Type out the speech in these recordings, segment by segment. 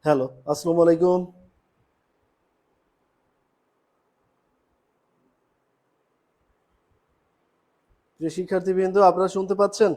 Hello, আসসালামু আলাইকুম। প্রিয় শিক্ষার্থীবৃন্দ, আপনারা শুনতে পাচ্ছেন?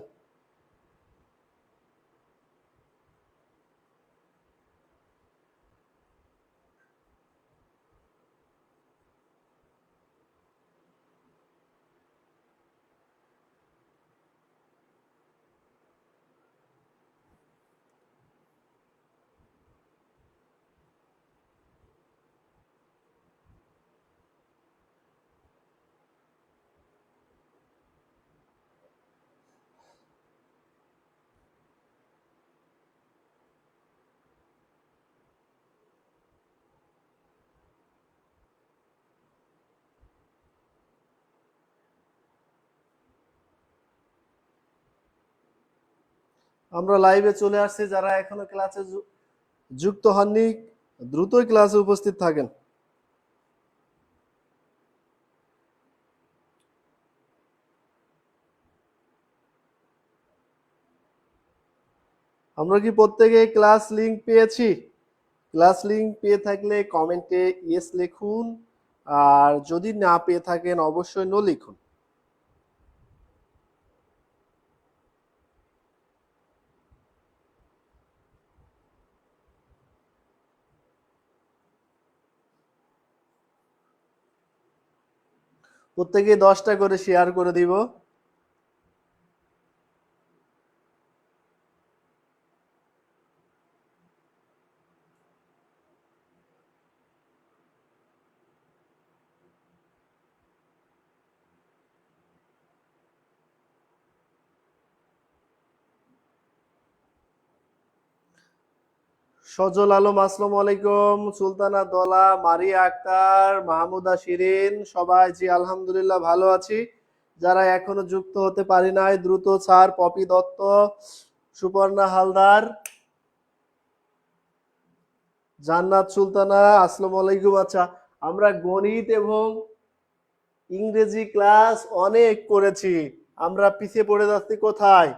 আমরা লাইভে চলে আসছি। যারা এখনো ক্লাসে যুক্ত হননি, দ্রুতই ক্লাসে উপস্থিত থাকেন। আমরা কি প্রত্যেকে ক্লাস লিংক পেয়েছি? ক্লাস লিংক পেয়ে থাকলে কমেন্টে ইয়েস লিখুন, আর যদি না পেয়ে থাকেন অবশ্যই নো লিখুন। প্রত্যেকে 10টা করে শেয়ার করে দিব। সজল আলম, আসসালামু আলাইকুম। সুলতানা দলা, মারিয়া আক্তার, মাহমুদা শিরিন, সবাই জি আলহামদুলিল্লাহ ভালো আছি। যারা এখনো যুক্ত হতে পারি নাই দ্রুত স্যার, পপি দত্ত, সুপর্ণা হালদার, জান্নাত সুলতানা, আসসালামু আলাইকুম। আচ্ছা, আমরা গণিত এবং ইংরেজি ক্লাস অনেক করেছি, আমরা পিছিয়ে পড়ে যাচ্ছি কোথায়?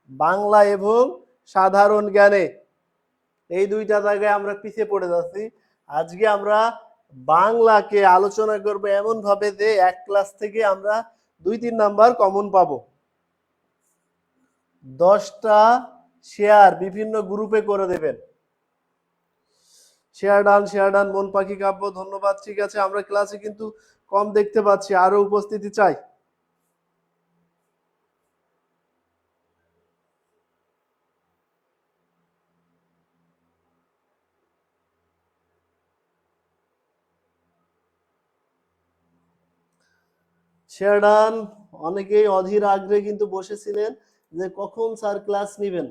বাংলা এবং সাধারণ জ্ঞানে। এই দুইটা জায়গায় আমরা পিছিয়ে পড়ে যাচ্ছি। আজকে আমরা বাংলাকে আলোচনা করব এমন ভাবে যে এক ক্লাস থেকে আমরা 2-3 নাম্বার কমন পাবো। 10টা শেয়ার বিভিন্ন গ্রুপে করে দেবেন। শেয়ার ডান মন পাখি কাব্য, ধন্যবাদ। ঠিক আছে, আমরা ক্লাসে কিন্তু কম দেখতে পাচ্ছি, আরো উপস্থিতি চাই। Share done. অনেকেই অধীর আগ্রহে কিন্তু বসেছিলেন যে কখন স্যার ক্লাস নেবেন।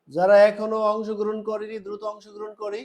যারা এখনো অংশগ্রহণ করেনি দ্রুত অংশগ্রহণ করি।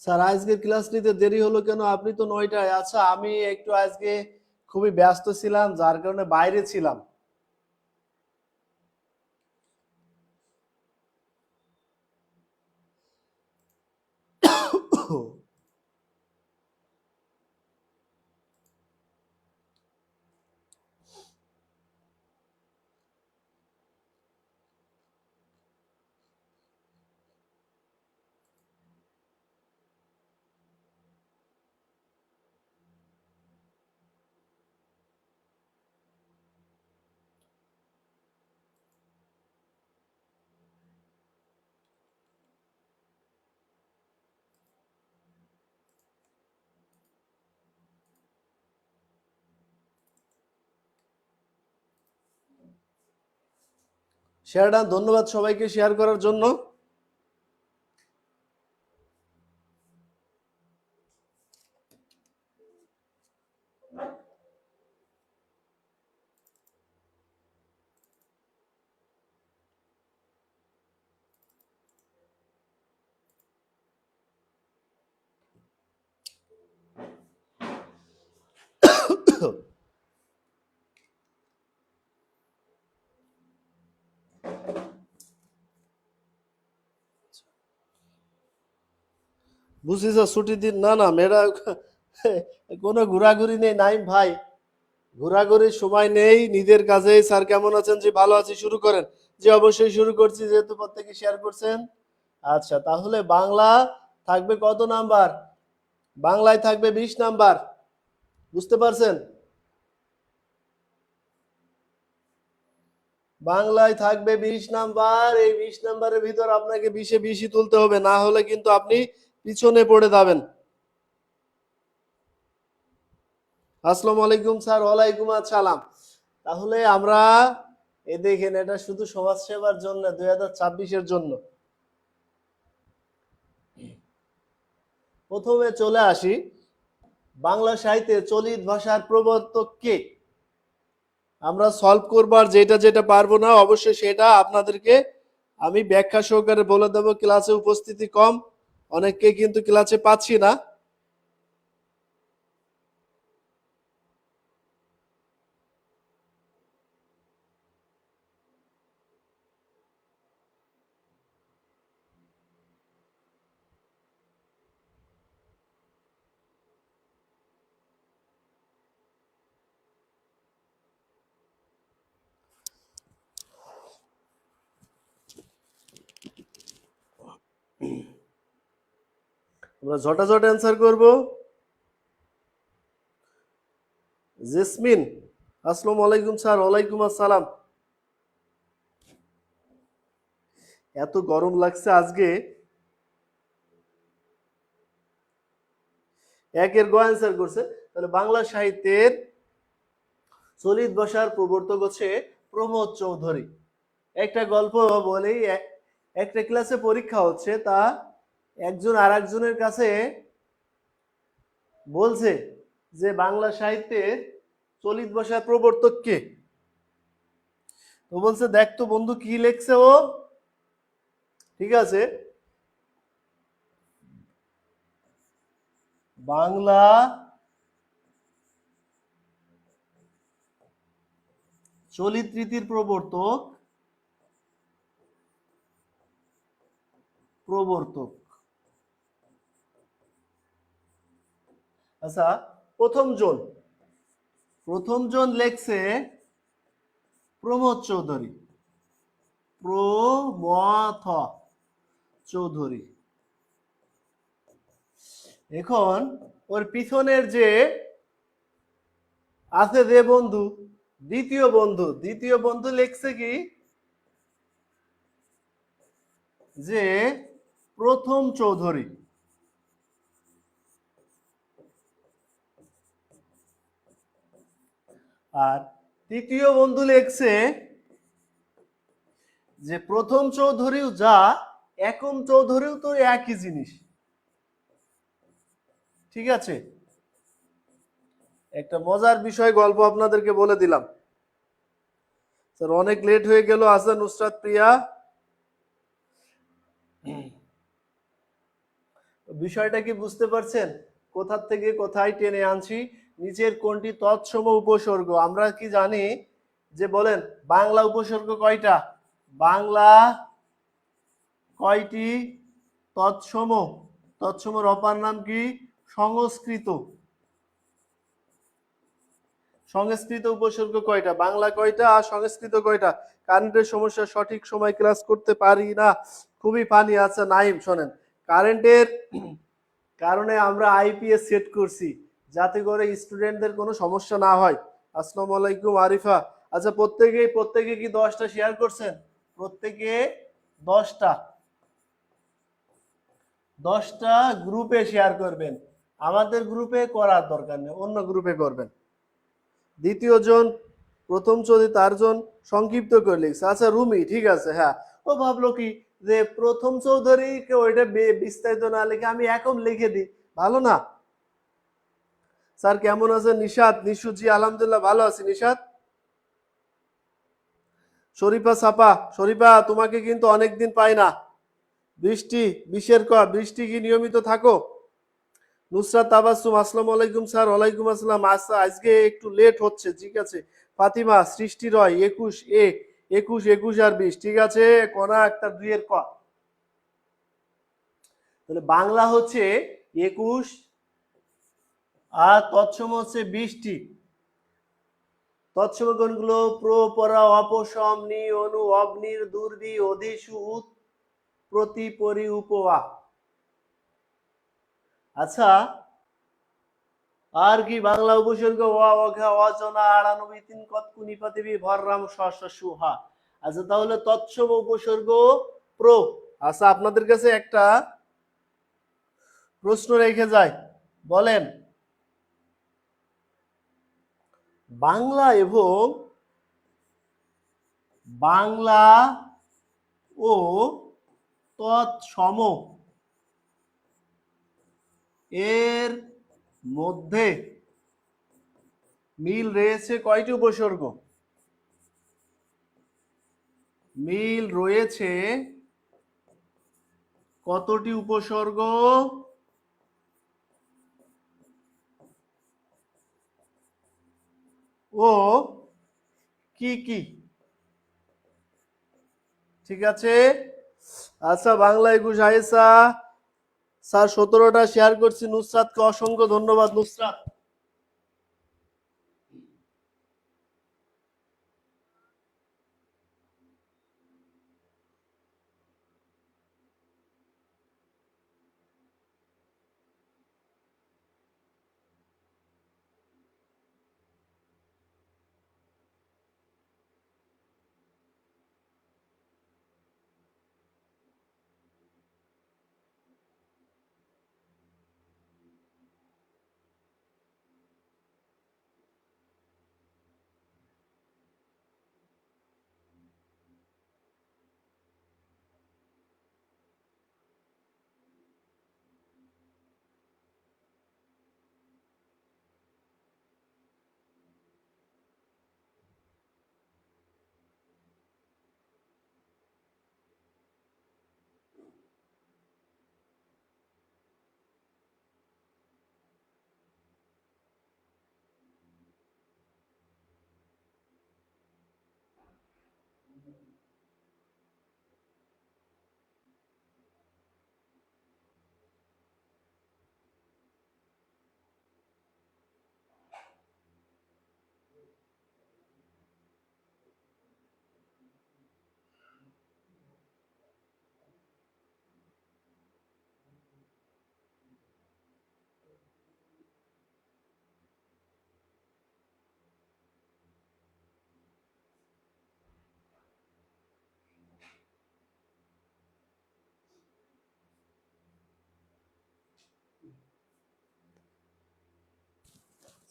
স্যার আজকের ক্লাস নিতে দেরি হলো কেন? আপনি তো 9টায়। আচ্ছা, আমি একটু আজকে খুবই ব্যস্ত ছিলাম, যার কারণে বাইরে ছিলাম। শেয়ারডা, ধন্যবাদ সবাইকে শেয়ার করার জন্য। বুঝছি স্যার, ছুটির দিন না না মেয়েরা কোনো ঘোরাঘুরি নেই নাইম ভাই, ঘোরাঘুরির সময় নেই, নিজের কাজেই। স্যার কেমন আছেন? জি ভালো আছি, শুরু করেন। জি অবশ্যই শুরু করছি, যেহেতু প্রত্যেকে শেয়ার করছেন। আচ্ছা, তাহলে বাংলা থাকবে কত নাম্বার? বাংলায় থাকবে 20 নাম্বার। বুঝতে পারছেন? বাংলায় থাকবে 20 নাম্বার। এই 20 নাম্বারের ভিতর আপনাকে 20-এ 20ই তুলতে হবে, না হলে কিন্তু আপনি পিছনে পড়ে যাবেন। আসসালামু আলাইকুম স্যার। ওয়ালাইকুম আসসালাম। তাহলে আমরা দেখেন, এটা শুধু সমাজ সেবার জন্য, 2026-এর জন্য। প্রথমে চলে আসি, বাংলা সাহিত্যে চলিত ভাষার প্রবর্তক কে? আমরা সলভ করবো, আর যেটা যেটা পারবো না অবশ্যই সেটা আপনাদেরকে আমি ব্যাখ্যা সহকারে বলে দেবো। ক্লাসে উপস্থিতি কম, অনেককে কিন্তু ক্লাসে পাচ্ছি না। আমরা ঝটাঝট অ্যান্সার করব। জেসমিন, আসসালামু আলাইকুম স্যার। ওয়ালাইকুম আসসালাম। এত গরম লাগছে আজকে। একের গ অ্যান্সার করছে। তাহলে বাংলা সাহিত্যের চলিত ভাষার প্রবর্তক হচ্ছে প্রমোদ চৌধুরী। একটা গল্প বলেই, একটা ক্লাসে পরীক্ষা হচ্ছে, তা একজন আর একজনের কাছে বলছে যে বাংলা সাহিত্যের চলিত ভাষার প্রবর্তক কে? তো বলছে, দেখ তো বন্ধু কি লেখছে ও। ঠিক আছে, বাংলা চলিত রীতির প্রবর্তক, প্রবর্তক। আচ্ছা, প্রথম জন, প্রথম জন লেখছে প্রমোদ চৌধুরী। প্রমথ চৌধুরী। এখন ওর পিছনের যে আছে যে বন্ধু, দ্বিতীয় বন্ধু, দ্বিতীয় বন্ধু লিখছে কি যে প্রথম চৌধুরী। আর তৃতীয় বন্ধু লিখছে যে প্রথম চৌধুরীও যা, একম চৌধুরীও তো একই জিনিস। ঠিক আছে, একটা মজার বিষয় গল্প আপনাদেরকে বলে দিলাম। স্যার অনেক লেট হয়ে গেল। আচ্ছা নুসরাত প্রিয়া, বিষয়টা কি বুঝতে পারছেন? কোথা থেকে কোথায় টেনে আনছি? নিচের কোনটি তৎসম উপসর্গ? আমরা কি জানি যে বলেন বাংলা উপসর্গ কয়টা? বাংলা কয়টি? তৎসম। তৎসমর অপার নাম কি? সংস্কৃত। সংস্কৃত উপসর্গ কয়টা? বাংলা কয়টা আর সংস্কৃত কয়টা? কারেন্টের সমস্যা, সঠিক সময় ক্লাস করতে পারি না, খুবই ফানি। আচ্ছা নাইম শোনেন, কারেন্টের কারণে আমরা আইপিএস সেট করছি যাতে করে স্টুডেন্টদের কোনো সমস্যা না হয়। আসসালামু আলাইকুম আরিফা। আচ্ছা প্রত্যেকে কি 10টা শেয়ার করছেন? প্রত্যেকে 10টা 10টা গ্রুপে শেয়ার করবেন। আমাদের গ্রুপে করার দরকার নেই, অন্য গ্রুপে করবেন। দ্বিতীয় জন, প্রথম যদি তার জন সংক্ষিপ্ত করে লিখছে। আচ্ছা রুমি ঠিক আছে, হ্যাঁ। ও ভাবলো কি যে প্রথম চৌধুরীকে ওইটা বিস্তারিত না লিখে আমি একক লিখে দিই, ভালো না? স্যার কেমন আছেন? নিশাত, নিশু, জি আলহামদুলিল্লাহ ভালো আছি নিশাত। শরীফা সাপা, শরীফা তোমাকে কিন্তু অনেকদিন পাই না। বৃষ্টি, বৃষ্টি কি নিয়মিত থাকো? নুসরাত তাবাসসুম, আসসালামু আলাইকুম স্যার। ওয়ালাইকুম আসসালাম। আচ্ছা আজকে একটু লেট হচ্ছে, ঠিক আছে। ফাতিমা, সৃষ্টি রয়, 21 এ, 21 আর 20, ঠিক আছে। কোনা একটা 2 এর ক। তাহলে বাংলা হচ্ছে 21 আর তৎসম হচ্ছে 20টি। তৎসম কোনগুলো? প্র, পরা, অপসম, নি, অনু, অগ্নির, দুর্বি, অধিসু, উত, প্রতি, পরি, উপবা। আচ্ছা আর কি বাংলা উপসর্গ? অ, অঘা, অজনা, আড়ানবি, তিন, কতকু, নিপাতিবি, ভররাম, সুহা। আচ্ছা তাহলে তৎসম উপসর্গ প্র। আচ্ছা আপনাদের কাছে একটা প্রশ্ন রেখে যায়, বলেন বাংলা এবং বাংলা ও তৎসম এর মধ্যে মিল রয়েছে কয়টি উপসর্গ? মিল রয়েছে কতটি উপসর্গ? ও কি কি? ঠিক আছে। আচ্ছা বাংলা 21 আয়েসা স্যার 17টা শেয়ার করছি। নুসরাতকে অসংখ্য ধন্যবাদ নুসরাত।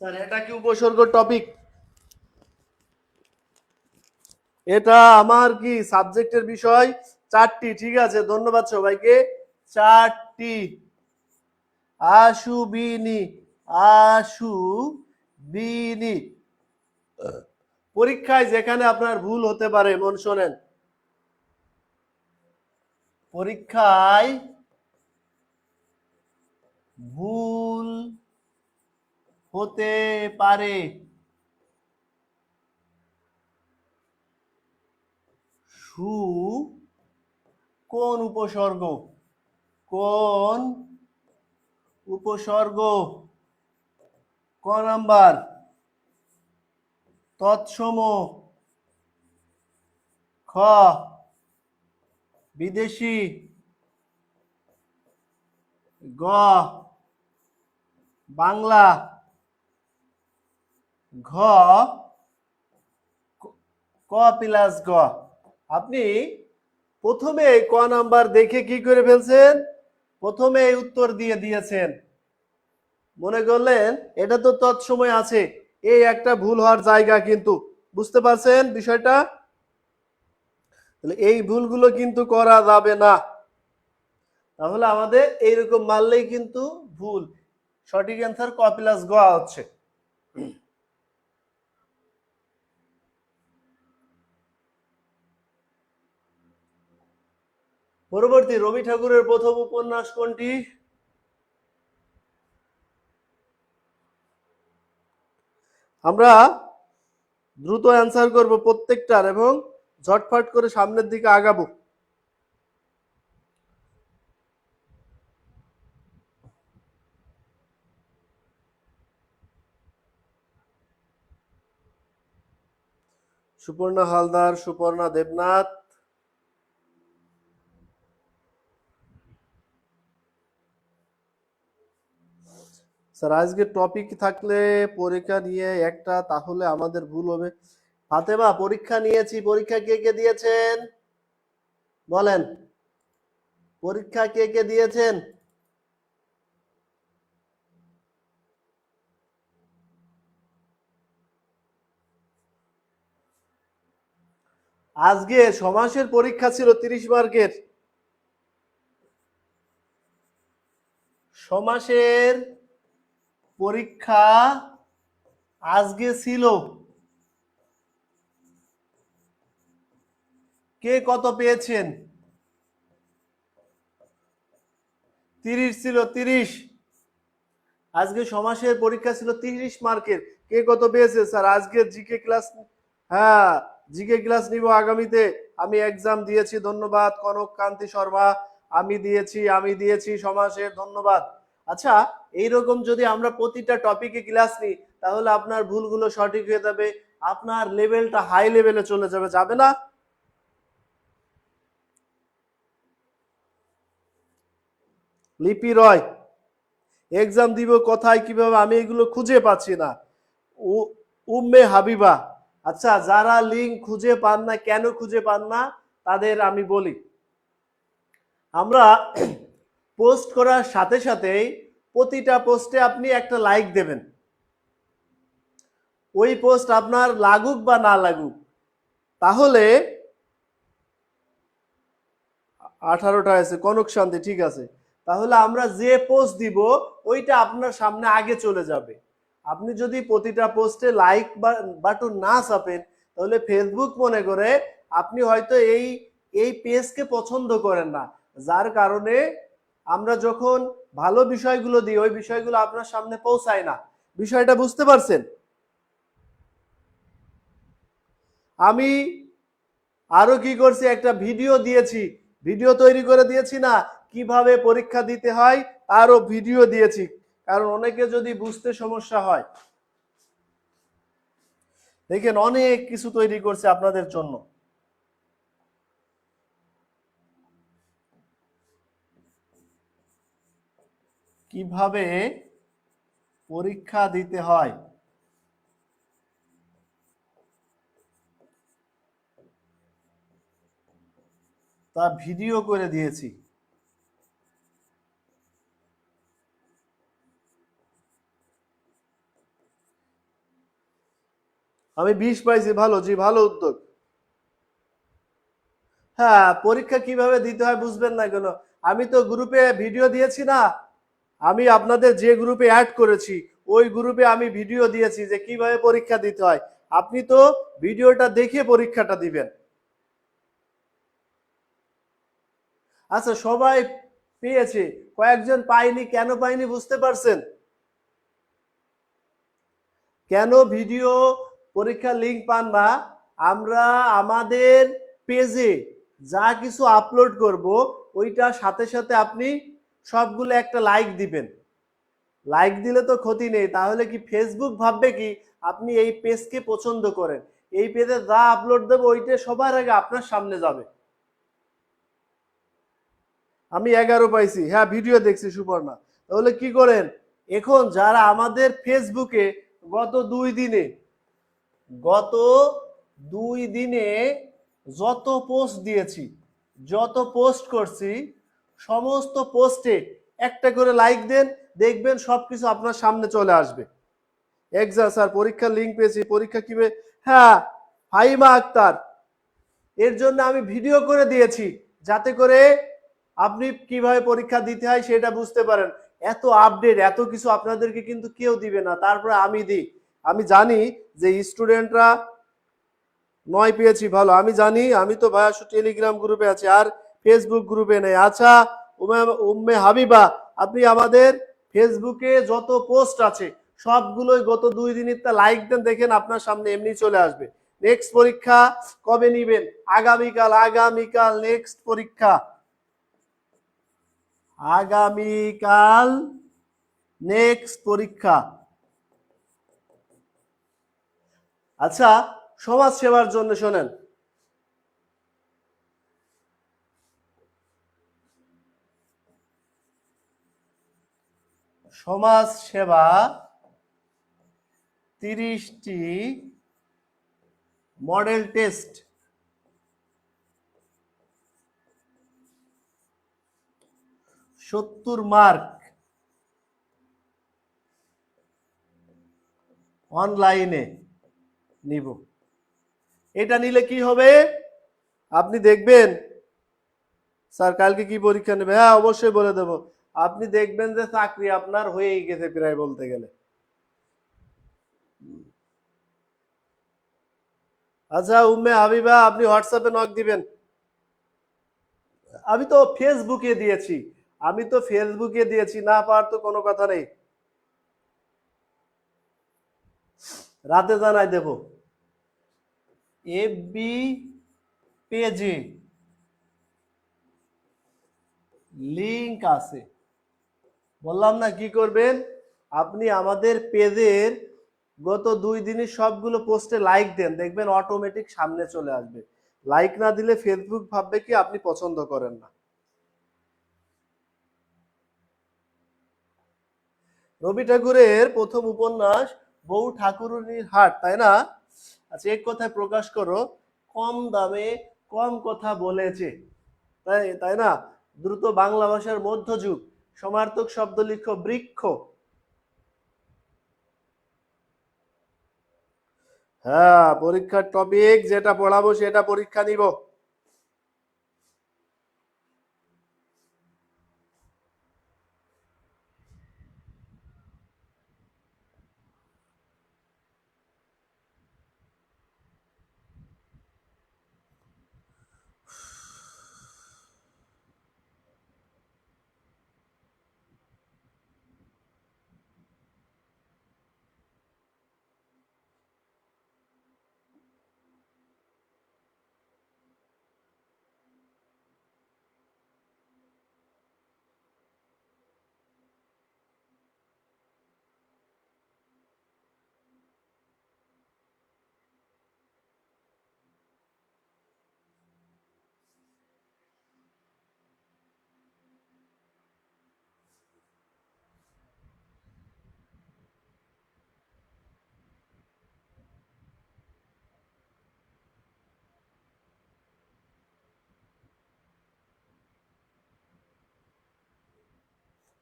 স্যার এটা কি উপসর্গ টপিক? এটা আমার কি সাবজেক্টের বিষয়? 4টি, ঠিক আছে। ধন্যবাদ সবাইকে। 4টি। আশুবিনি, আশুবিনি। পরীক্ষায় যেখানে আপনার ভুল হতে পারে, মন শোনেন, পরীক্ষায় ভুল হতে পারে। সু কোন উপসর্গ? কোন উপসর্গ? ক নাম্বার তৎসম। খ বিদেশি। গ বাংলা। ঘ ক প্লাস গ। আপনি প্রথমে ক নাম্বার দেখে কি করে ফেলছেন? প্রথমে এই উত্তর দিয়ে দিয়েছেন, মনে করলেন এটা তো তৎসময় আছে। এই একটা ভুল হওয়ার জায়গা, কিন্তু বুঝতে পারছেন বিষয়টা? তাহলে এই ভুলগুলো কিন্তু করা যাবে না। তাহলে আমাদের এইরকম মানলেই কিন্তু ভুল। সঠিক অ্যান্সার ক প্লাস গ হচ্ছে। পরবর্তী, রবি ঠাকুরের প্রথম উপন্যাস কোনটি? আমরা দ্রুত অ্যান্সার করব প্রত্যেকটার এবং ঝটফট করে সামনের দিকে আগাবো। সুপর্ণা হালদার, সুপর্ণা দেবনাথ। স্যার আজকে টপিক থাকলে পরীক্ষা নিয়ে একটা, তাহলে আমাদের ভুল হবে। ফাতেমা, পরীক্ষা নিয়েছি। পরীক্ষা কে কে দিয়েছেন বলেন? পরীক্ষা কে কে দিয়েছেন? আজকে সমাসের পরীক্ষা ছিল 30 মার্কের। সমাসের পরীক্ষা আজকে ছিল। কে কত পেয়েছেন? 30 ছিল, 30। আজকে সমাসের পরীক্ষা ছিল 30 মার্কের। কে কত পেয়েছে? স্যার আজকে জিকে ক্লাস, হ্যাঁ জিকে ক্লাস নিব আগামীতে। আমি এক্সাম দিয়েছি, ধন্যবাদ। কনক কান্তি শর্মা, আমি দিয়েছি সমাসের, ধন্যবাদ। আচ্ছা, এইরকম যদি আমরা প্রতিটা টপিকে ক্লাস নিই তাহলে আপনার ভুলগুলো সঠিক হয়ে যাবে, আপনার লেভেলটা হাই লেভেলে চলে যাবে, যাবে না? লিপি রয়, এক্সাম দিব কোথায় কিভাবে, আমি এগুলো খুঁজে পাচ্ছি না। উম্মে হাবিবা। আচ্ছা, যারা লিঙ্ক খুঁজে পান না, কেন খুঁজে পান না তাদের আমি বলি। আমরা পোস্ট করার সাথে সাথেই প্রতিটা পোস্টে আপনি একটা লাইক দেবেন। ওই পোস্ট আপনার লাগুক বা না লাগুক, তাহলে 18টা আছে কনক শান্তি, ঠিক আছে। তাহলে আমরা যে পোস্ট দিব ওইটা আপনার সামনে আগে চলে যাবে। আপনি যদি প্রতিটা পোস্টে লাইক বাটন না চাপেন তাহলে ফেসবুক মনে করে আপনি হয়তো এই এই পেজকে পছন্দ করেন না, যার কারণে আমরা যখন ভালো বিষয়গুলো দিই ওই বিষয়গুলো আপনার সামনে পৌঁছায় না। বিষয়টা বুঝতে পারছেন? আমি আরো কি করছি, একটা ভিডিও দিয়েছি, ভিডিও তৈরি করে দিয়েছি না, কিভাবে পরীক্ষা দিতে হয় তারও ভিডিও দিয়েছি, কারণ অনেকে যদি বুঝতে সমস্যা হয়। দেখেন অনেক কিছু তৈরি করছে আপনাদের জন্য। কিভাবে পরীক্ষা দিতে হয় তা ভিডিও করে দিয়েছি। আমি 20 পাইছি, ভালো জি, ভালো উদ্যোগ। হ্যাঁ, পরীক্ষা কিভাবে দিতে হয় বুঝবেন না কেন? আমি তো গ্রুপে ভিডিও দিয়েছি না, আমি আপনাদের যে গ্রুপে অ্যাড করেছি ওই গ্রুপে আমি ভিডিও দিয়েছি যে কিভাবে পরীক্ষা দিতে হয়। আপনি তো ভিডিওটা দেখে পরীক্ষাটা দিবেন। আচ্ছা, সবাই পেয়েছে, কয়েকজন পায়নি। কেন পায়নি বুঝতে পারছেন? কেন ভিডিও পরীক্ষার লিঙ্ক পান না? আমরা আমাদের পেজে যা কিছু আপলোড করব ওইটার সাথে সাথে আপনি সবগুলো একটা লাইক দিবেন। লাইক দিলে তো ক্ষতি নেই, তাহলে কি ফেসবুক ভাববে কি আপনি এই পেজকে পছন্দ করেন। এই পেজে যা আপলোড দেবো ওইটা সবার আগে আপনার সামনে যাবে। আমি 11 পাইছি, হ্যাঁ ভিডিও দেখছি সুপর্ণা। তাহলে কি করেন, এখন যারা আমাদের ফেসবুকে গত 2 দিনে গত 2 দিনে যত পোস্ট দিয়েছি, যত পোস্ট করছি, সমস্ত পোস্টে একটা করে লাইক দেন, দেখবেন সবকিছু আপনার সামনে চলে আসবে। এক্সাম স্যার পরীক্ষার লিঙ্ক পেয়েছি, পরীক্ষা কিভাবে? হ্যাঁ, ফাহিমা আক্তার, এর জন্য আমি ভিডিও করে দিয়েছি যাতে করে আপনি কিভাবে পরীক্ষা দিতে হয় সেটা বুঝতে পারেন। এত আপডেট এত কিছু আপনাদেরকে কিন্তু কেউ দিবে না, তারপরে আমি দিই। আমি জানি যে স্টুডেন্টরা 9 পেয়েছি, ভালো, আমি জানি। আমি তো ভাইয়া টেলিগ্রাম গ্রুপে আছি, আর ফেসবুক গ্রুপে নেই। আচ্ছা উম্মে হাবিবা, আপনি আমাদের ফেসবুকে যত পোস্ট আছে সবগুলোই গত 2 দিনের লাইক দেন, দেখেন আপনার সামনে এমনি চলে আসবে। নেক্সট পরীক্ষা কবে নিবেন? আগামীকাল। আগামীকাল নেক্সট পরীক্ষা, আগামীকাল নেক্সট পরীক্ষা। আচ্ছা, সমাজ সেবার জন্য শোনেন, সমাজ সেবা 30টি মডেল টেস্ট, 70 মার্ক, অনলাইনে নিব। এটা নিলে কি হবে আপনি দেখবেন। স্যার কালকে কি পরীক্ষা নেবে? হ্যাঁ অবশ্যই বলে দেব। আপনি দেখবেন যে চাকরি আপনার হয়েই গেছে প্রায় বলতে গেলে। আচ্ছা উম্মে হাবিবা, আপনি হোয়াটসঅ্যাপে নক দিবেন। আমি তো ফেসবুকে দিয়েছি, আমি তো ফেসবুকে দিয়েছি, না পাওয়ার তো কোনো কথা নেই, রাতে জানাই দেব। এফবি পেজে লিংক আছে, বললাম না কি করবেন। আপনি আমাদের পেজের গত 2 দিনের সবগুলো পোস্টে লাইক দেন, দেখবেন অটোমেটিক সামনে চলে আসবে। লাইক না দিলে ফেসবুক ভাববে কি আপনি পছন্দ করেন না। রবি ঠাকুরের প্রথম উপন্যাস বউ ঠাকুরুনির হাট, তাই না? আচ্ছা এক কথায় প্রকাশ করো, কম দামে কম কথা বলেছে, তাই তাই না? দ্রুত বাংলা ভাষার মধ্যযুগ, সমার্থক শব্দ লিখো বৃক্ষ। হ্যাঁ, পরীক্ষার টপিক যেটা পড়াবো সেটা পরীক্ষা নিব।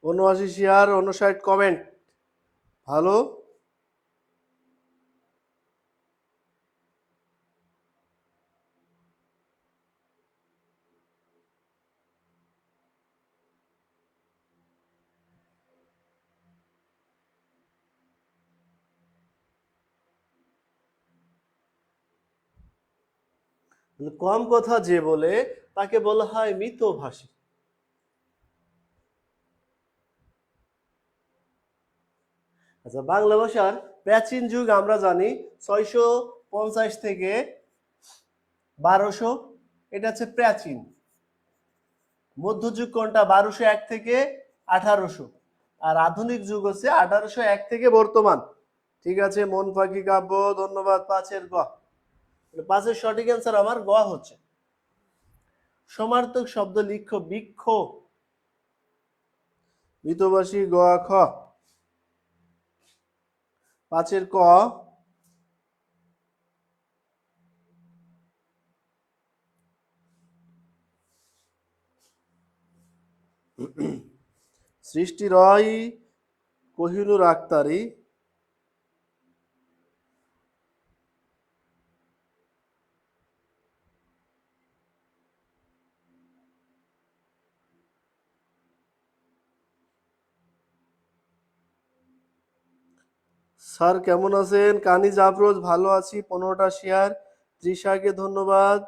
79 শেয়ার, 59 কমেন্ট, ভালো। কম কথা যে বলে তাকে বলা হয় মিতভাষী। আচ্ছা, বাংলা ভাষার প্রাচীন যুগ আমরা জানি 650 থেকে 1200, এটা হচ্ছে প্রাচীন। মধ্যযুগ কোনটা? 1201 থেকে 1800। আর আধুনিক যুগ হচ্ছে 1801 থেকে বর্তমান। ঠিক আছে, মন পাখি কাব্য, ধন্যবাদ। 5-এর গ, 5-এর সঠিক অ্যান্সার আমার গ হচ্ছে। সমার্থক শব্দ লিখো। বৃক্ষ, মৃতবাসী, গ খ। 5-এর ক, সৃষ্টি রয়, কোহিনুর আক্তারি। স্যার কেমন আছেন? কানিজ আফরোজ, ভালো আছি। 15টা শেয়ার। তৃষাকে ধন্যবাদ।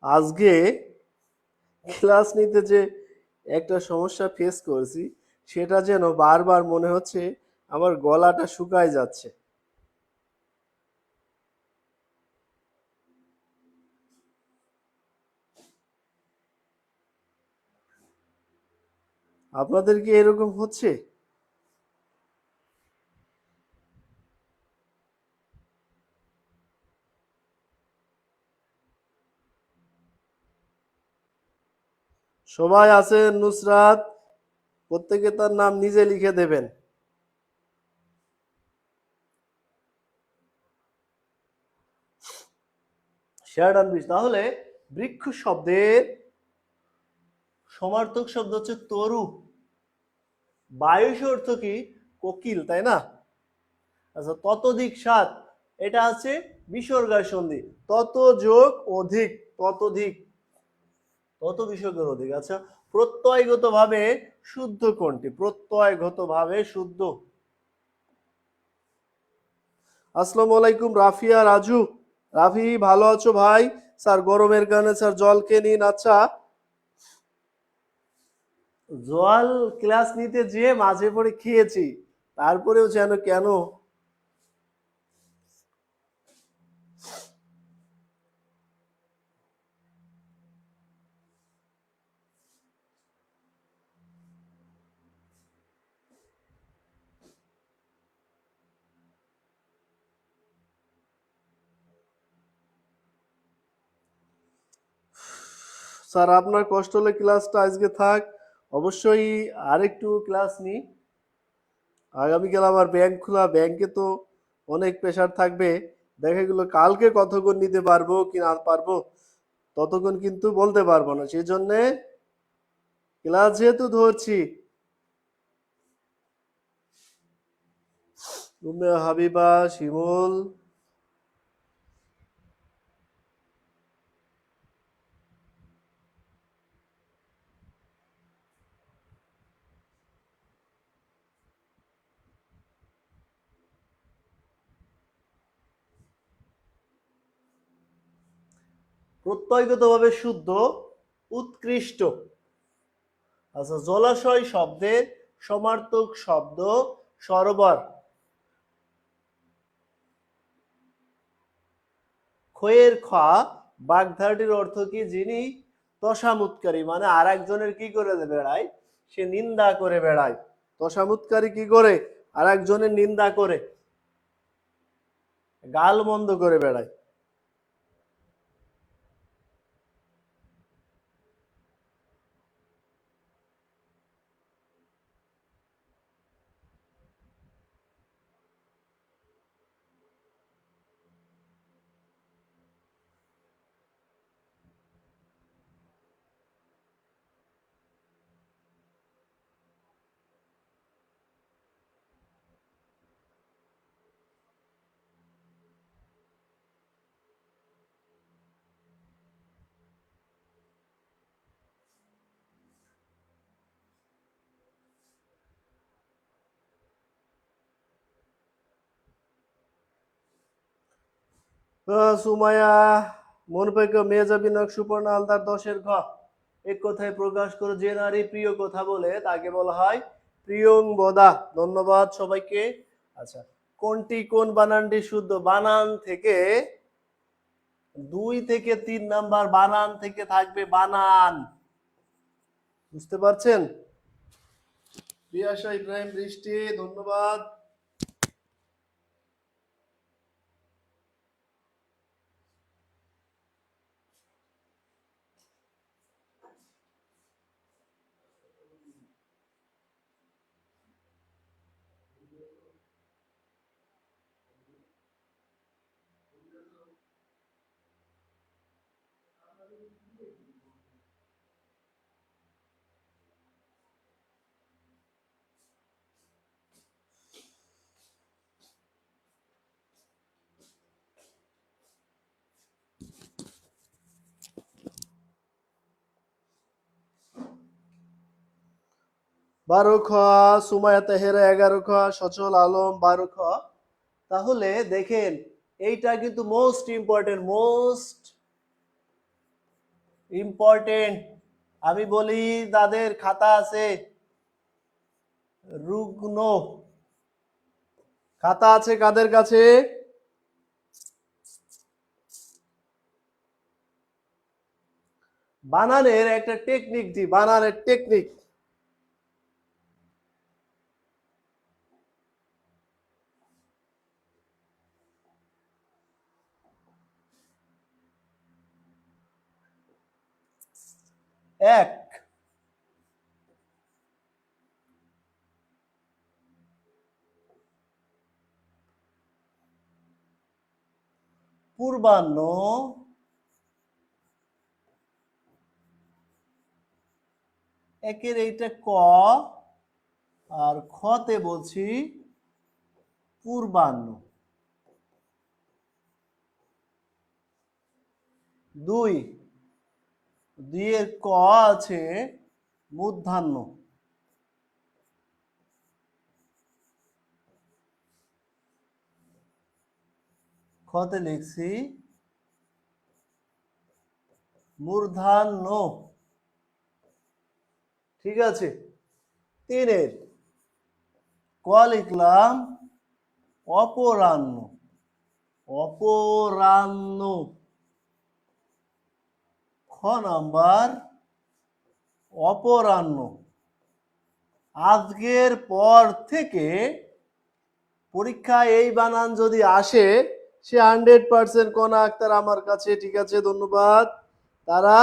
আজকে ক্লাস নিতে যে একটা সমস্যা ফেস করেছি, সেটা যেন বারবার মনে হচ্ছে আমার গলাটা শুকায় যাচ্ছে। আপনাদের কি এরকম হচ্ছে? সবাই আছেন? নুসরাত, প্রত্যেকে তার নাম নিজে লিখে দেবেন। শেয়ার আনবিশ। তাহলে বৃক্ষ শব্দের সমার্থক শব্দ হচ্ছে তরু। বায়ুষ অর্থ কি? কোকিল, তাই না? আচ্ছা, ততোধিক সাত, এটা আছে বিসর্গের সন্ধি। তত যোগ অধিক, ততোধিক, তত বিসর্গের অধিক। আচ্ছা, প্রত্যয়গত ভাবে শুদ্ধ কোনটি? প্রত্যয়গত ভাবে শুদ্ধ। আসসালামু আলাইকুম রাফিয়া, রাজু। রাফি, ভালো আছো ভাই? স্যার গরমের কারণে স্যার জল খেয়ে নিন। আচ্ছা, জল ক্লাস নিতে যেয়ে মাঝে পড়ে খেয়েছি, তারপরেও যেন কেন। স্যার আপনার কষ্ট হলে ক্লাসটা আজকে থাক। অবশ্যই আরেকটু ক্লাস নিই। আগামীকাল আমার ব্যাংক খোলা, ব্যাংকে তো অনেক প্রেশার থাকবে। দেখা গেলো কালকে কতক্ষণ নিতে পারবো কি না পারবো, ততক্ষণ কিন্তু বলতে পারবো না। সেই জন্যে ক্লাস যেহেতু ধরছি। উম্মে হাবিবা, শিমুল, প্রত্যয়গতভাবে শুদ্ধ, উৎকৃষ্ট। আচ্ছা, জলাশয় শব্দের সমার্থক শব্দ সরোবর। খয়ের খ, বাগধারাটির অর্থ কি? যিনি তসামুৎকারী, মানে আর একজনের কি করে বেড়ায়? সে নিন্দা করে বেড়ায়। তসামুৎকারী কি করে? আর একজনের নিন্দা করে, গাল মন্দ করে বেড়ায়। সুমাইয়া, মনোপেক্ষ মেজাবী নক সুপর্ণা হালদার 10-এর ঘ। এক কথায় প্রকাশ করে যে নারী প্রিয় কথা বলে তাকে বলা হয় প্রিয়ংবদা। ধন্যবাদ সবাইকে। আচ্ছা, কোনটি কোন বানানটি শুদ্ধ? বানান থেকে 2 থেকে 3 নাম্বার বানান থেকে থাকবে বানান। বুঝতে পারছেন? বিয়াশা ইব্রাহিম বৃষ্টি, ধন্যবাদ। বারো খ সুমায়া তাহেরা, 11 খ সচল আলম, 12 খ। তাহলে দেখেন এইটা কিন্তু মোস্ট ইম্পর্টেন্ট। আমি বলি তাদের খাতা আছে, রুগ্ন খাতা আছে কাদের কাছে? বানানের একটা টেকনিক দি, বানানের টেকনিক। এক, পূর্বাহ্ন, একের এইটা ক, আর খতে বলছি পূর্বাহ্ন। 2, 2 এর ক আছে মূর্ধান্য। খতে লিখছি মূর্ধান্য। ঠিক আছে। 3 এর ক লিখলাম অপরাহ্ন, অপরাহ্ন। খ নাম্বার অপরাহ্ন। আজকের পর থেকে পরীক্ষায় এই বানান যদি আসে সে 100% কণা আক্তার আমার কাছে, ঠিক আছে, ধন্যবাদ। তারা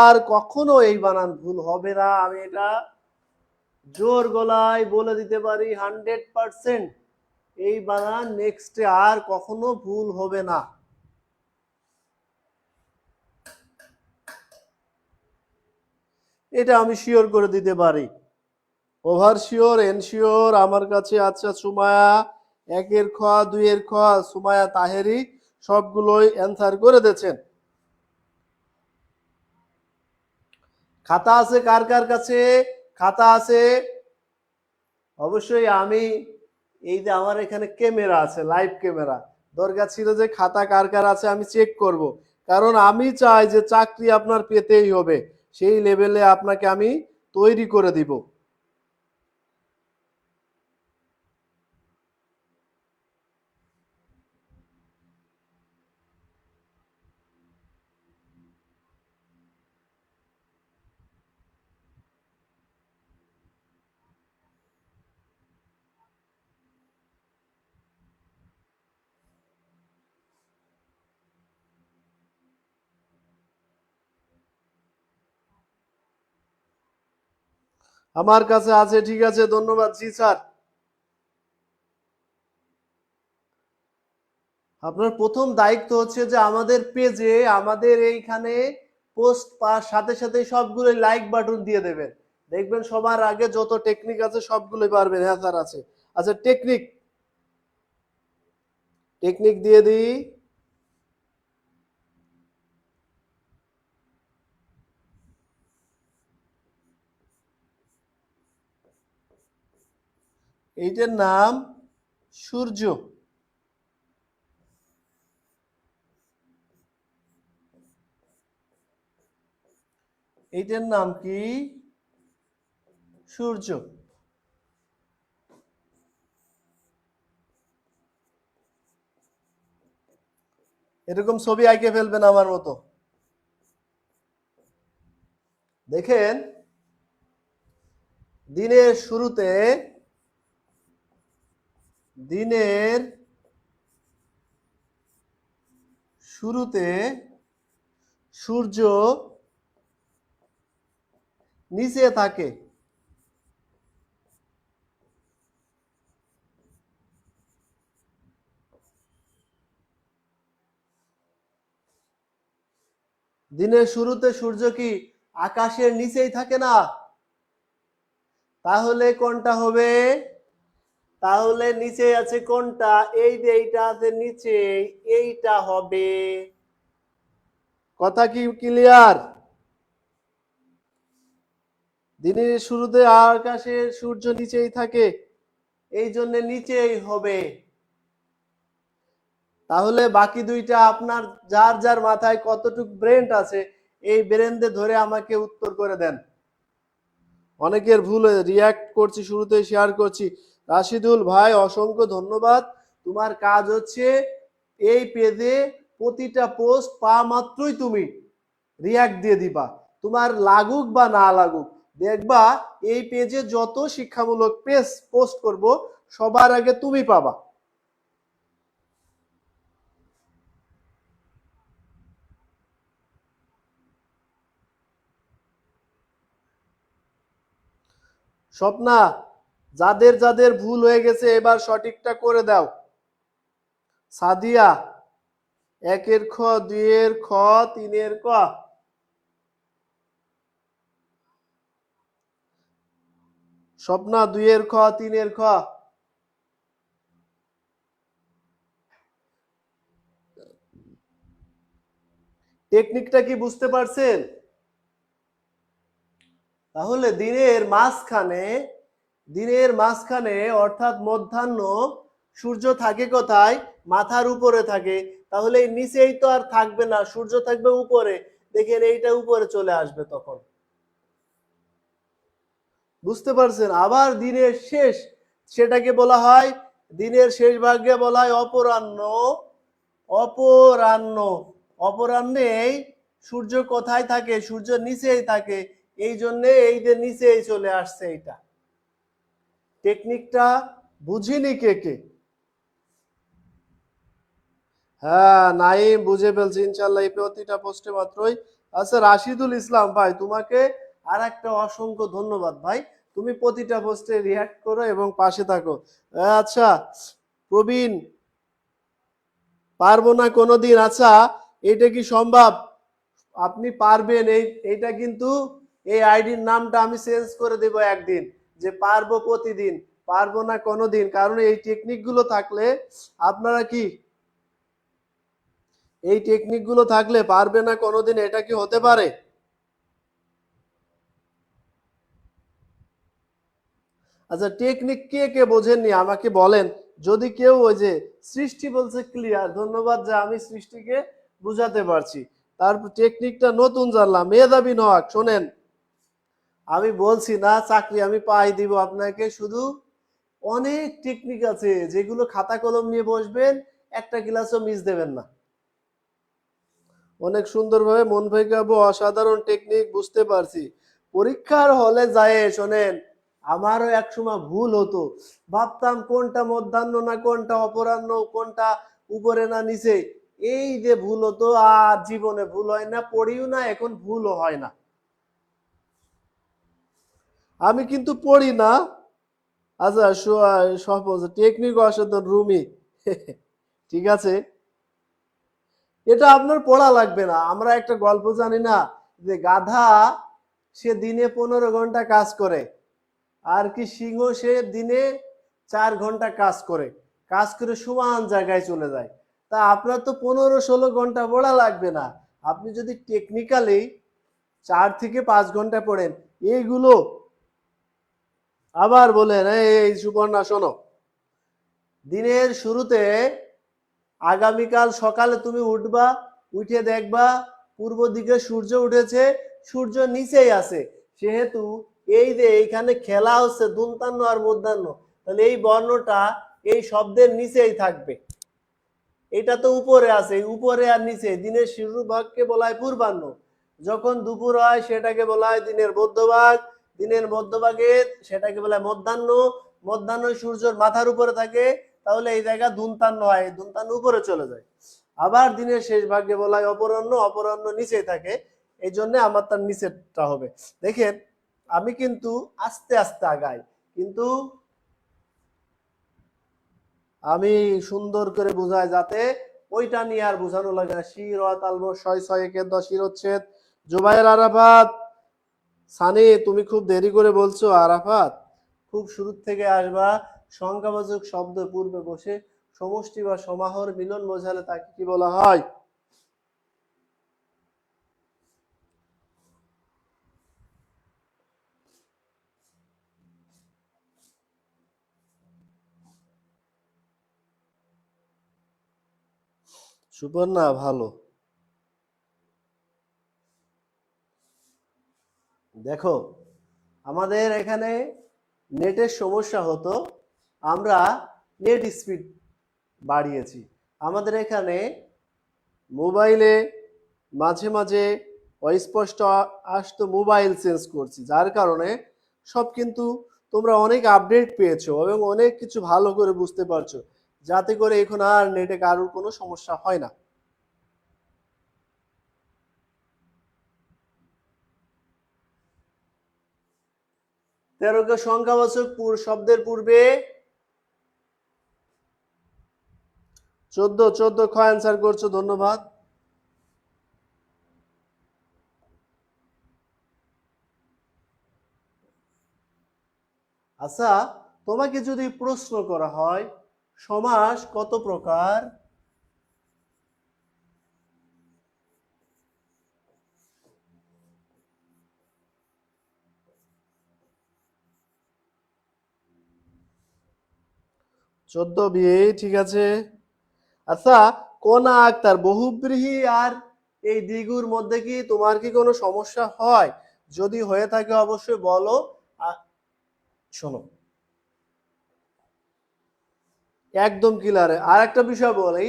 আর কখনো এই বানান ভুল হবে না, আমি এটা জোর গলায় বলে দিতে পারি 100%। এই বানান নেক্সটে আর কখনো ভুল হবে না। এটা আমি শিওর করে দিতে পারি, ওভার শিওর, এনশিওর আমার কাছে। আচ্ছা, সুমায়া 1 এর খ, 2 এর খ, সুমায়া তাহেরি সবগুলোই অ্যান্সার করে দিয়েছেন। খাতা আছে কার কার কাছে? খাতা আছে অবশ্যই। আমি এই যে আমার এখানে ক্যামেরা আছে, লাইভ ক্যামেরা, দরকার ছিল যে খাতা কার কার আছে আমি চেক করব, কারণ আমি চাই যে চাকরি আপনার পেতেই হবে, সেই লেভেলে আপনাকে আমি তৈরি করে দিব। আমার কাছে আছে, ঠিক আছে, ধন্যবাদ। জি স্যার। আপনার প্রথম দায়িত্ব হচ্ছে যে আমাদের পেজে, আমাদের এইখানে পোস্ট পাওয়ার সাথে সাথে সবগুলোই লাইক বাটন দিয়ে দেবেন। দেখবেন সবার আগে যত টেকনিক আছে সবগুলোই পারবেন। হ্যাঁ স্যার আছে। আচ্ছা, টেকনিক টেকনিক দিয়ে দিই। এইটার নাম সূর্য। এইটার নাম কি? সূর্য। এরকম ছবি আঁকে ফেলবেন আমার মতো। দেখেন, দিনের শুরুতে দিনের শুরুতে সূর্য নিচে থাকে। দিনের শুরুতে সূর্য কি আকাশের নিচেই থাকে না? তাহলে কোনটা হবে? তাহলে নিচে আছে কোনটা? এই যে এইটা আছে নিচে, এইটা হবে। কথা কি ক্লিয়ার? দিনের শুরুতে আকাশের সূর্য নিচেই থাকে, এই জন্য নিচেই হবে। তাহলে বাকি দুইটা আপনার যার যার মাথায় কতটুক ব্রেন আছে, এই ব্রেন দিয়ে ধরে আমাকে উত্তর করে দেন। অনেকের ভুল রিয়াক্ট করছি, শুরুতেই শেয়ার করছি। রাশিদুল ভাই অসংখ্য ধন্যবাদ। তোমার কাজ হচ্ছে এই পেজে প্রতিটা পোস্ট পাওয়া মাত্রই তুমি রিয়াক্ট দিয়ে দিবা, তোমার লাগুক বা না লাগুক। দেখবা এই পেজে যত শিক্ষামূলক পেজ পোস্ট করব সবার আগে তুমি পাবা। স্বপ্না, যাদের যাদের ভুল হয়ে গেছে এবার সঠিকটা করে দাও। সাদিয়া, একের খ, দুইয়ের খ, তিনের ক। স্বপ্না, দুইয়ের খ, তিনের খ। টেকনিকটা কি বুঝতে পারছেন? তাহলে দিনের মাঝখানে অর্থাৎ মধ্যাহ্ন সূর্য থাকে কোথায়? মাথার উপরে থাকে। তাহলে এই নিচেই তো আর থাকবে না, সূর্য থাকবে উপরে। দেখেন এইটা উপরে চলে আসবে তখন। বুঝতে পারছেন? আবার দিনের শেষ, সেটাকে বলা হয়, দিনের শেষ ভাগকে বলা হয় অপরাহ্ন। অপরাহ্ন, অপরাহ্নেই সূর্য কোথায় থাকে? সূর্য নিচেই থাকে, এই জন্য এই যে নিচেই চলে আসছে। এইটা টেকনিকটা বুঝিনি কে কে? হ্যাঁ নাইম, বুঝে ফেলছি ইনশাল্লাহ এই প্রতিটা পোস্টে মাত্রই। আচ্ছা রাশিদুল ইসলাম ভাই, তোমাকে আর একটা অসংখ্য ধন্যবাদ ভাই। তুমি প্রতিটা পোস্টে রিয়াক্ট করো এবং পাশে থাকো। আচ্ছা প্রবীণ, পারবো না কোনোদিন। আচ্ছা এটা কি সম্ভব? আপনি পারবেন, এইটা কিন্তু এই আইডির নামটা আমি চেঞ্জ করে দেব একদিন, যে পারবো প্রতিদিন, পারবো না কোনোদিন। কারণ এই টেকনিক গুলো থাকলে আপনারা কি, এই টেকনিক গুলো থাকলে পারবে না কোনোদিন, এটা কি হতে পারে? আচ্ছা টেকনিক কে কে বোঝেননি আমাকে বলেন। যদি কেউ, ওই যে সৃষ্টি বলছে ক্লিয়ার, ধন্যবাদ যে আমি সৃষ্টিকে বুঝাতে পারছি। তারপর টেকনিকটা নতুন জানলাম। মেধাবী নওয়াক, শোনেন, আমি বলছি না চাকরি আমি পাই দিব আপনাকে, শুধু অনেক টেকনিক আছে যেগুলো খাতা কলম নিয়ে বসবেন, একটা ক্লাসও মিস দেবেন না। অনেক সুন্দরভাবে মন ভাইকাবু, অসাধারণ টেকনিক, বুঝতে পারছি। পরীক্ষার হলে যায়, শোনেন, আমারও একসময় ভুল হতো, ভাবতাম কোনটা মধ্যাহ্ন না কোনটা অপরাহ্ন, কোনটা উপরে না নিচে। এই যে ভুল হতো, আর জীবনে ভুল হয় না, পড়িও না, এখন ভুলও হয় না। আমি কিন্তু পড়ি না। আচ্ছা সব টেকনিক অসাধারণ রুমি। ঠিক আছে, এটা আপনার পড়া লাগবে না। আমরা একটা গল্প জানি না, যে গাধা সে দিনে 15 ঘন্টা কাজ করে, আর কি সিংহ সে দিনে 4 ঘন্টা কাজ করে, কাজ করে সমান জায়গায় চলে যায়। তা আপনার তো 15-16 ঘন্টা পড়া লাগবে না। আপনি যদি টেকনিক্যালি 4 থেকে 5 ঘন্টা পড়েন এইগুলো। আবার বলেন, এই সুবর্ণা শোনো, দিনের শুরুতে আগামীকাল সকালে তুমি উঠবা, উঠে দেখবা পূর্ব দিকে সূর্য উঠেছে, সূর্য নিচেই আছে, সেহেতু এই যে এইখানে খেলা হচ্ছে দন্তান্ন আর মধ্যাহ্ন, তাহলে এই বর্ণটা এই শব্দের নিচেই থাকবে। এটা তো উপরে আছে, উপরে আর নিচে। দিনের শুরু ভাগকে বলা হয় পূর্বাহ্ন, যখন দুপুর হয় সেটাকে বলা হয় দিনের মধ্যভাগ, দিনের মধ্যভাগে সেটাকে বলা হয় মধ্যাহ্ন, মধ্যাহ্ন সূর্যের মাথার উপরে থাকে, তাহলে এই জায়গা দুন্তান্ন হয়, দুন্তান্ন উপরে চলে যায়। আবার দিনের শেষ ভাগে বলা হয় অপরাহ্ন, অপরাহ্ন নিচে থাকে, এই জন্য আমার তার নিচেরটা হবে। দেখেন আমি কিন্তু আস্তে আস্তে আগাই, কিন্তু আমি সুন্দর করে বুঝাই যাতে ওইটা নিয়ে আর বোঝানো লাগে না। শির তালব ছয় ছয় একের 10 শিরোচ্ছেদ। জুবাইর আরাফাত সানি, তুমি খুব দেরি করে বলছো। আরাফাত খুব শুরু থেকে আসবা। সংখ্যাবাচক শব্দ পূর্বে বসে সমষ্টি বা সমাহার মিলন বোঝালে তাকে কি বলা হয়? সুপর্ণা ভালো। দেখো আমাদের এখানে নেটের সমস্যা হতো, আমরা নেট স্পিড বাড়িয়েছি। আমাদের এখানে মোবাইলে মাঝে মাঝে অস্পষ্ট আসতো, মোবাইল চেঞ্জ করছি, যার কারণে সব কিন্তু তোমরা অনেক আপডেট পেয়েছো এবং অনেক কিছু ভালো করে বুঝতে পারছো, যাতে করে এখন আর নেটে কারোর কোনো সমস্যা হয় না। তেরোকে সংখ্যাবাচক শব্দের পূর্বে 14, 14 খ অ্যান্সার করছো, ধন্যবাদ। আচ্ছা, তোমাকে যদি প্রশ্ন করা হয় সমাস কত প্রকার, চোদ্দ বিয়ে, ঠিক আছে। আচ্ছা, কোনা আক্তার বহুব্রীহি আর এই দ্বিগুর মধ্যে কি তোমার কি কোনো সমস্যা হয়? যদি হয়ে থাকে অবশ্যই বলো। শোনো, একদম ক্লিয়ার। আর একটা বিষয় বলি,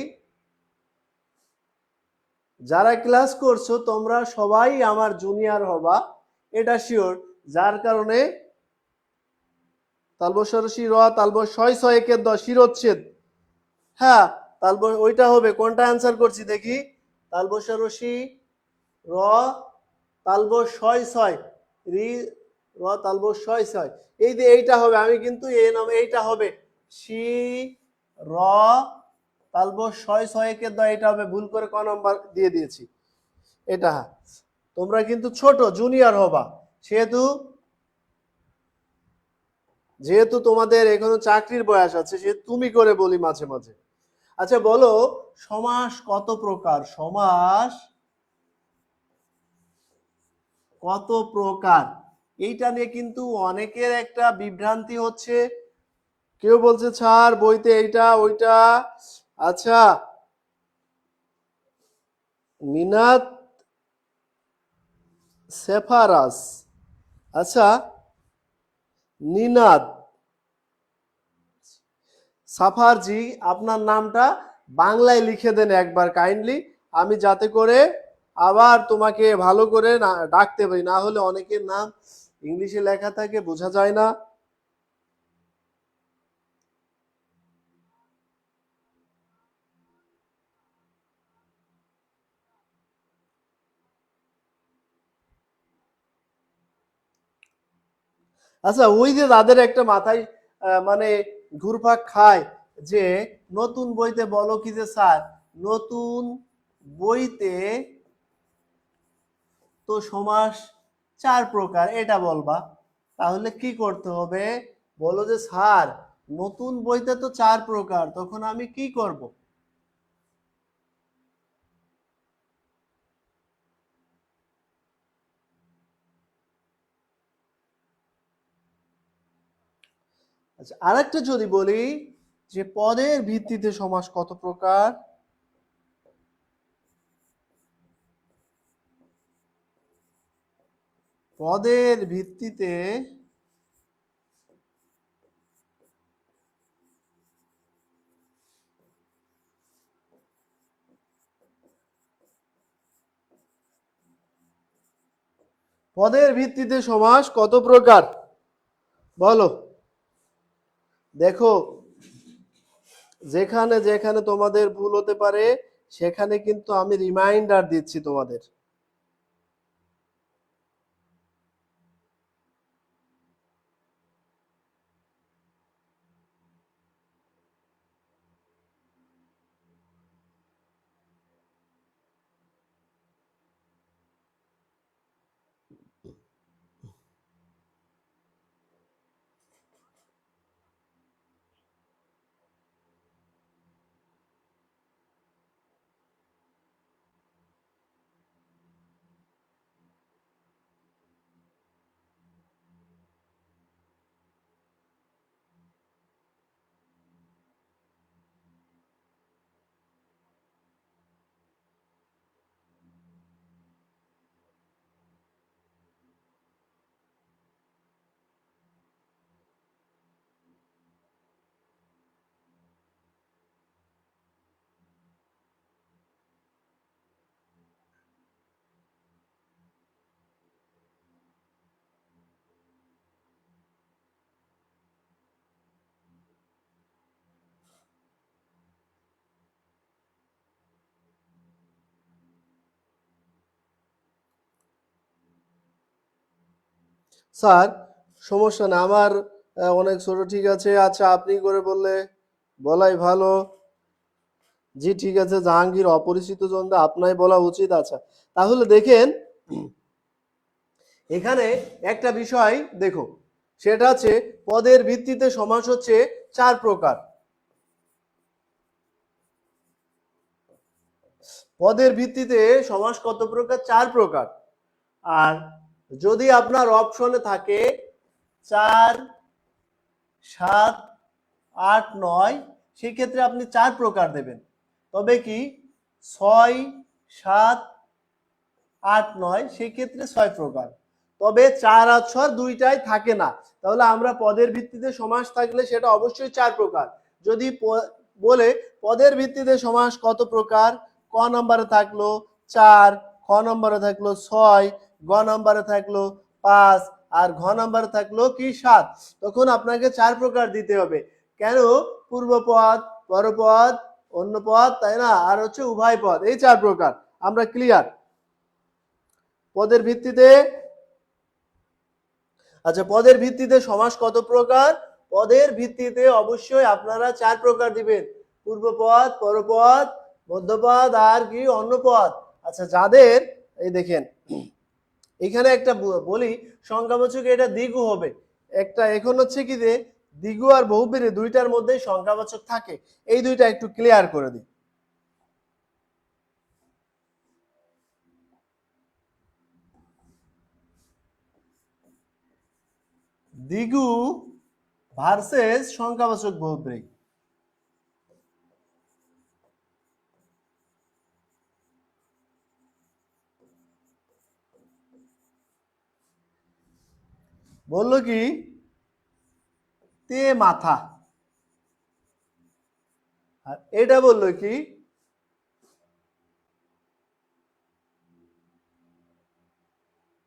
যারা ক্লাস করছো তোমরা সবাই আমার জুনিয়র হবা, এটা শিওর। যার কারণে তালবস্বরসি র তালব ছয় ছয় একের 10 শিরোচ্ছেদ। হ্যাঁ, তালব ওইটা হবে। কোনটা অ্যান্সার করছি দেখি? তালবস্বরসি র তালব ছয় ছয় রি র তালব ছয় ছয়, এই যে এইটা হবে। আমি কিন্তু এই নাম এইটা হবে সি র তালব ছয় ছয় একের 10, এটা হবে। ভুল করে ক নম্বর দিয়ে দিয়েছি এটা। তোমরা কিন্তু ছোট জুনিয়র হবা, সেহেতু যেহেতু তোমাদের এখনো চাকরির বয়স আছে, সে তুমি করে বলি মাঝে মাঝে। আচ্ছা বলো, সমাস কত প্রকার? সমাস কত প্রকার, এইটা নিয়ে কিন্তু অনেকের একটা বিভ্রান্তি হচ্ছে। কেউ বলছে স্যার বইতে এইটা ওইটা। আচ্ছা, মিনাত সেফারাস, আচ্ছা নিনাদ সাফারজি, আপনার নামটা বাংলায় লিখে দেন একবার কাইন্ডলি, আমি যাতে করে আবার তোমাকে ভালো করে ডাকতে পারি। না হলে অনেকের নাম ইংলিশে লেখা থাকে, বোঝা যায় না। আচ্ছা, ওই যে তাদের একটা মাথায় মানে ঘুরপাক খায় যে নতুন বইতে বলো কি যে স্যার নতুন বইতে তো সমাস 4 প্রকার, এটা বলবা। তাহলে কি করতে হবে? বলো যে স্যার নতুন বইতে তো 4 প্রকার, তখন আমি কি করব? আচ্ছা, আরেকটা যদি বলি যে পদের ভিত্তিতে সমাস কত প্রকার? পদের ভিত্তিতে সমাস কত প্রকার বলো। দেখো, যেখানে যেখানে তোমাদের ভুল হতে পারে সেখানে কিন্তু আমি রিমাইন্ডার দিচ্ছি তোমাদের। স্যার সমস্যা না, আমার অনেক ছোট, ঠিক আছে। আচ্ছা, আপনি করে বললে বলাই ভালো। জি ঠিক আছে, জাহাঙ্গীর অপরিচিত জনদের আপনাই বলা উচিত। আচ্ছা, তাহলে দেখেন এখানে একটা বিষয় দেখো, সেটা হচ্ছে পদের ভিত্তিতে সমাস হচ্ছে 4 প্রকার। পদের ভিত্তিতে সমাস কত প্রকার? 4 প্রকার। আর যদি আপনার অপশনে থাকে 4, 7, 8, 9, সেই ক্ষেত্রে আপনি 4 প্রকার দেবেন। তবে কি 6, 7, 8, 9 সেই ক্ষেত্রে 6 প্রকার। তবে 4 আর 6 দুইটাই থাকে না। তাহলে আমরা পদের ভিত্তিতে সমাস থাকলে সেটা অবশ্যই 4 প্রকার। যদি বলে পদের ভিত্তিতে সমাস কত প্রকার, ক নম্বরে থাকলো 4, খ নম্বরে থাকলো 6, গ নম্বরে থাকলো 5, আর ঘ নম্বরে থাকলো কি 7, তখন আপনাকে 4 প্রকার দিতে হবে। কেন? পূর্বপদ, পরপদ, অন্য পদ, তাই না, আর হচ্ছে উভয় পদ, এই 4 প্রকার। আমরা ক্লিয়ার? পদের ভিত্তিতে, আচ্ছা, পদের ভিত্তিতে সমাস কত প্রকার? পদের ভিত্তিতে অবশ্যই আপনারা 4 প্রকার দিবেন, পূর্বপদ, পরপদ, মধ্যপদ আর কি অন্য পদ। আচ্ছা, যাদের এই দেখেন এখানে একটা বলি, সংখ্যাবাচক এটা দ্বিগু হবে একটা। এখন হচ্ছে কি যে দ্বিগু আর বহুব্রীহি দুইটার মধ্যে সংখ্যাবাচক থাকে, এই দুইটা একটু ক্লিয়ার করে দিই। দ্বিগু ভার্সেস সংখ্যাবাচক বহুব্রীহি। বললো কি তে মাথা, আর এটা বললো কি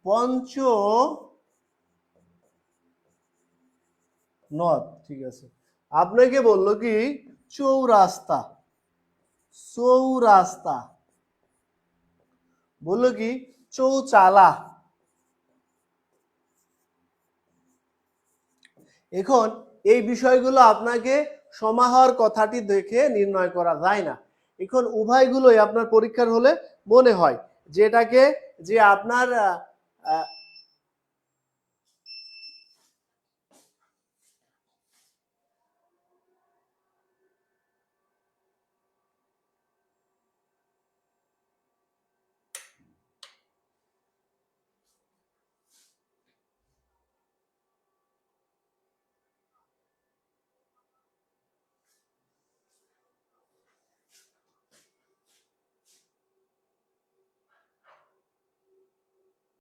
পঞ্চ নদ। ঠিক আছে, আপনাকে বললো কি চৌরাস্তা, চৌরাস্তা, বললো কি চৌচালা। এখন এই বিষয়গুলো আপনাকে সমাহার কথাটি দেখে নির্ণয় করা যায় না। এখন উভয়গুলোই আপনার পরীক্ষার হলে মনে হয় যেটাকে যে আপনার